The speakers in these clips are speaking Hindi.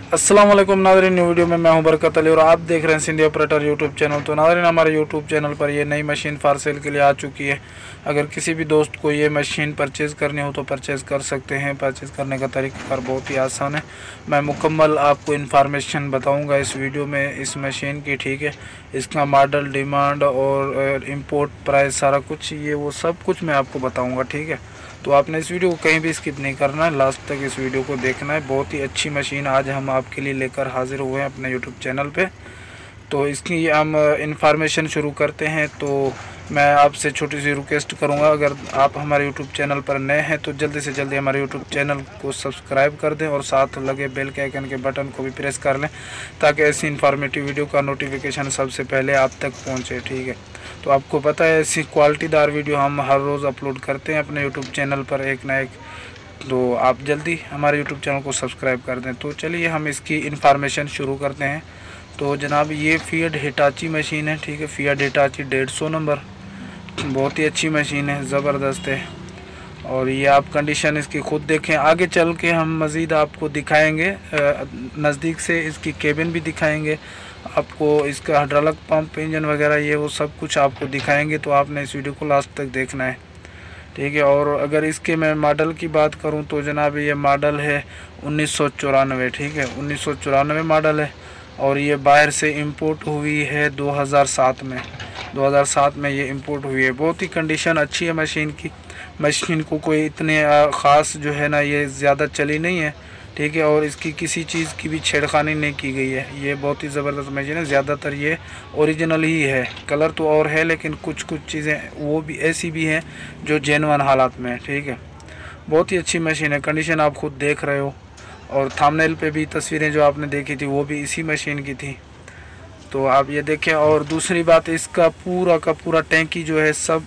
अस्सलाम वालेकुम नाज़रीन, न्यू वीडियो में मैं हूं बरकत अली और आप देख रहे हैं सिंधी ऑपरेटर यूट्यूब चैनल। तो नाज़रीन, हमारे यूट्यूब चैनल पर ये नई मशीन फॉर सेल के लिए आ चुकी है। अगर किसी भी दोस्त को ये मशीन परचेज़ करनी हो तो परचेज़ कर सकते हैं। परचेज़ करने का तरीका बहुत ही आसान है। मैं मुकम्मल आपको इन्फॉर्मेशन बताऊँगा इस वीडियो में इस मशीन की, ठीक है। इसका मॉडल, डिमांड और इम्पोर्ट प्राइस, सारा कुछ ये वो सब कुछ मैं आपको बताऊँगा, ठीक है। तो आपने इस वीडियो को कहीं भी स्किप नहीं करना है, लास्ट तक इस वीडियो को देखना है। बहुत ही अच्छी मशीन आज हम आपके लिए लेकर हाजिर हुए हैं अपने यूट्यूब चैनल पे। तो इसकी हम इंफॉर्मेशन शुरू करते हैं। तो मैं आपसे छोटी सी रिक्वेस्ट करूंगा, अगर आप हमारे यूट्यूब चैनल पर नए हैं तो जल्दी से जल्दी हमारे यूट्यूब चैनल को सब्सक्राइब कर दें और साथ लगे बेल के आइकन के बटन को भी प्रेस कर लें, ताकि ऐसी इन्फॉर्मेटिव वीडियो का नोटिफिकेशन सबसे पहले आप तक पहुँचे, ठीक है। तो आपको पता है ऐसी क्वालिटीदार वीडियो हम हर रोज़ अपलोड करते हैं अपने यूट्यूब चैनल पर एक ना एक। तो आप जल्दी हमारे यूट्यूब चैनल को सब्सक्राइब कर दें। तो चलिए हम इसकी इन्फॉर्मेशन शुरू करते हैं। तो जनाब, ये फिएट हिटाची मशीन है, ठीक है। फिएट हिटाची 150 नंबर, बहुत ही अच्छी मशीन है, ज़बरदस्त है। और ये आप कंडीशन इसकी खुद देखें। आगे चल के हम मज़ीद आपको दिखाएंगे, नज़दीक से इसकी केबिन भी दिखाएंगे आपको, इसका हाइड्रोलिक पंप, इंजन वगैरह ये वो सब कुछ आपको दिखाएंगे। तो आपने इस वीडियो को लास्ट तक देखना है, ठीक है। और अगर इसके मैं मॉडल की बात करूं तो जनाब, ये मॉडल है 1994, ठीक है। 1994 मॉडल है और ये बाहर से इंपोर्ट हुई है 2007 में। 2007 में ये इंपोर्ट हुई है। बहुत ही कंडीशन अच्छी है मशीन की। मशीन को कोई इतने ख़ास जो है ना, ये ज़्यादा चली नहीं है, ठीक है। और इसकी किसी चीज़ की भी छेड़खानी नहीं की गई है। ये बहुत ही ज़बरदस्त मशीन है। ज़्यादातर ये ओरिजिनल ही है, कलर तो और है लेकिन कुछ चीज़ें वो भी ऐसी भी हैं जो जेन्युइन हालात में है, ठीक है। बहुत ही अच्छी मशीन है। कंडीशन आप खुद देख रहे हो और थंबनेल पे भी तस्वीरें जो आपने देखी थी वो भी इसी मशीन की थी, तो आप ये देखें। और दूसरी बात, इसका पूरा का पूरा टैंकी जो है सब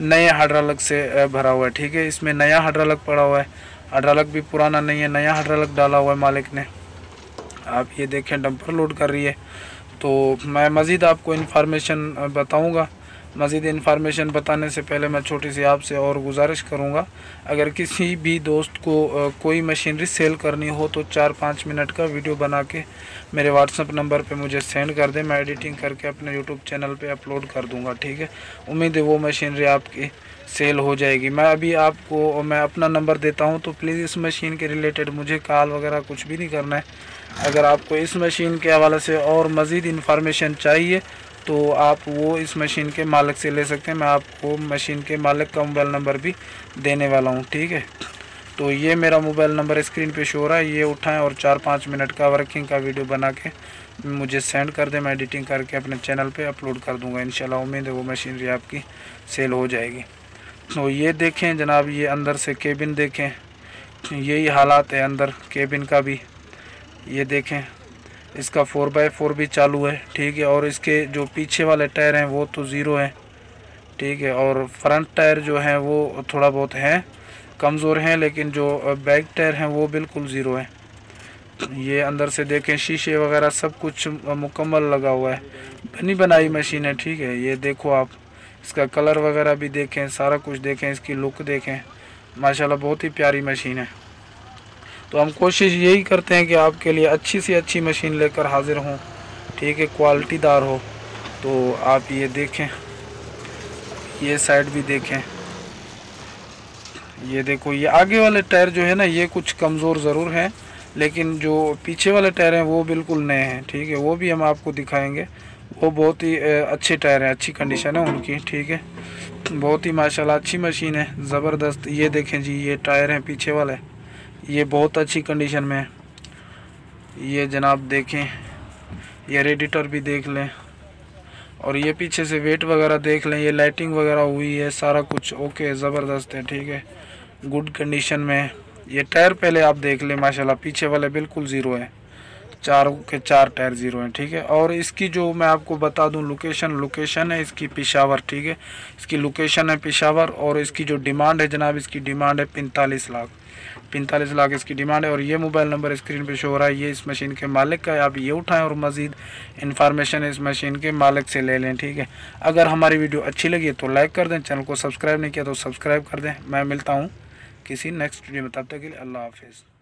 नए हाइड्रोलिक से भरा हुआ है, ठीक है। इसमें नया हाइड्रोलिक पड़ा हुआ है, हाइड्रोलिक भी पुराना नहीं है, नया हाइड्रोलिक डाला हुआ है मालिक ने। आप ये देखें, डंपर लोड कर रही है। तो मैं मज़ीद आपको इन्फॉर्मेशन बताऊंगा। मज़ीद इन्फॉर्मेशन बताने से पहले मैं छोटी सी आपसे और गुजारिश करूंगा, अगर किसी भी दोस्त को कोई मशीनरी सेल करनी हो तो 4-5 मिनट का वीडियो बना के मेरे व्हाट्सएप नंबर पे मुझे सेंड कर दें। मैं एडिटिंग करके अपने यूट्यूब चैनल पे अपलोड कर दूंगा, ठीक है। उम्मीद है वो मशीनरी आपकी सेल हो जाएगी। मैं अपना नंबर देता हूं, तो प्लीज़ इस मशीन के रिलेटेड मुझे कॉल वगैरह कुछ भी नहीं करना है। अगर आपको इस मशीन के हवाले से और मज़ीद इन्फॉर्मेशन चाहिए तो आप वो इस मशीन के मालिक से ले सकते हैं। मैं आपको मशीन के मालिक का मोबाइल नंबर भी देने वाला हूं, ठीक है। तो ये मेरा मोबाइल नंबर स्क्रीन पे शो हो रहा है, ये उठाएं और 4-5 मिनट का वर्किंग का वीडियो बना के मुझे सेंड कर दें। मैं एडिटिंग करके अपने चैनल पे अपलोड कर दूंगा इंशाल्लाह। उम्मीद है वो मशीनरी आपकी सेल हो जाएगी। तो ये देखें जनाब, ये अंदर से केबिन देखें, यही हालात है अंदर केबिन का भी। ये देखें, इसका 4x4 भी चालू है, ठीक है। और इसके जो पीछे वाले टायर हैं वो तो ज़ीरो हैं, ठीक है। और फ्रंट टायर जो हैं वो थोड़ा बहुत हैं, कमज़ोर हैं, लेकिन जो बैक टायर हैं वो बिल्कुल ज़ीरो है। ये अंदर से देखें, शीशे वगैरह सब कुछ मुकम्मल लगा हुआ है, बनी बनाई मशीन है, ठीक है। ये देखो आप, इसका कलर वगैरह भी देखें, सारा कुछ देखें, इसकी लुक देखें, माशाल्लाह बहुत ही प्यारी मशीन है। तो हम कोशिश यही करते हैं कि आपके लिए अच्छी से अच्छी मशीन लेकर हाजिर हों, ठीक है, क्वालिटीदार हो। तो आप ये देखें, ये साइड भी देखें, ये देखो, ये आगे वाले टायर जो है ना ये कुछ कमज़ोर ज़रूर हैं, लेकिन जो पीछे वाले टायर हैं वो बिल्कुल नए हैं, ठीक है। वो भी हम आपको दिखाएंगे। वो बहुत ही अच्छे टायर हैं, अच्छी कंडीशन है उनकी, ठीक है। बहुत ही माशाल्लाह अच्छी मशीन है, ज़बरदस्त। ये देखें जी, ये टायर हैं पीछे वाले, ये बहुत अच्छी कंडीशन में है। ये जनाब देखें, ये रेडिएटर भी देख लें और ये पीछे से वेट वगैरह देख लें। ये लाइटिंग वगैरह हुई है, सारा कुछ ओके, ज़बरदस्त है, ठीक है, गुड कंडीशन में है। ये टायर पहले आप देख लें, माशाल्लाह पीछे वाले बिल्कुल ज़ीरो है, 4 के 4 टायर ज़ीरो हैं, ठीक है। और इसकी जो मैं आपको बता दूं लोकेशन है इसकी पेशावर, ठीक है। इसकी लोकेशन है पेशावर। और इसकी जो डिमांड है जनाब, इसकी डिमांड है 45 लाख। 45 लाख इसकी डिमांड है। और ये मोबाइल नंबर स्क्रीन पे शो हो रहा है, ये इस मशीन के मालिक का है। आप ये उठाएं और मज़ीद इन्फॉर्मेशन इस मशीन के मालिक से ले लें, ठीक है। अगर हमारी वीडियो अच्छी लगी तो लाइक कर दें, चैनल को सब्सक्राइब नहीं किया तो सब्सक्राइब कर दें। मैं मिलता हूँ किसी नेक्स्ट वीडियो में, तब तक के लिए अल्लाह हाफिज़।